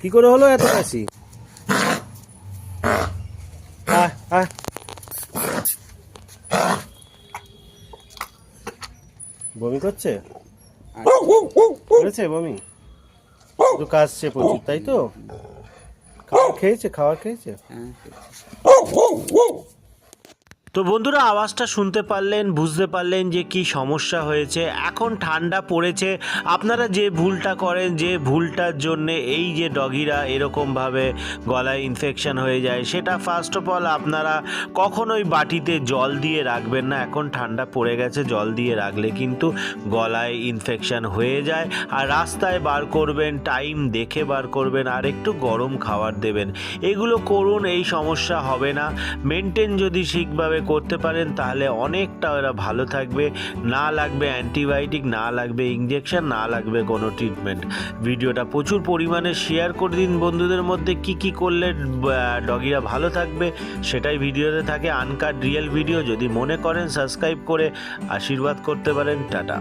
কি করে হলো এত কাশি? আহ আহ বমি করছে? করেছে বমি? তো কাশছে প্রচুর, তাই তো? খাবার খেয়েছে? তো বন্ধুরা, আওয়াজটা শুনতে পারলেন, বুঝতে পারলেন যে কি সমস্যা হয়েছে। এখন ঠান্ডা পড়েছে, আপনারা যে ভুলটা করেন, যে ভুলটার জন্য এই যে ডগিরা এরকমভাবে গলায় ইনফেকশন হয়ে যায়, সেটা ফার্স্ট অফ অল আপনারা কখনোই বাটিতে জল দিয়ে রাখবেন না। এখন ঠান্ডা পড়ে গেছে, জল দিয়ে রাখলে কিন্তু গলায় ইনফেকশন হয়ে যায়। আর রাস্তায় বার করবেন, টাইম দেখে বার করবেন, আর একটু গরম খাবার দেবেন। এগুলো করুন, এই সমস্যা হবে না। মেনটেন যদি ঠিকভাবে করতে পারেন তাহলে অনেকটা ওরা ভালো থাকবে। না লাগবে অ্যান্টিবায়োটিক, না লাগবে ইঞ্জেকশন, না লাগবে কোনো ট্রিটমেন্ট। ভিডিওটা প্রচুর পরিমাণে শেয়ার করে দিন বন্ধুদের মধ্যে। কি করলে ডগিরা ভালো থাকবে সেটাই ভিডিওতে থাকে, আনকাট রিয়েল ভিডিও। যদি মনে করেন সাবস্ক্রাইব করে আশীর্বাদ করতে পারেন। টাটা।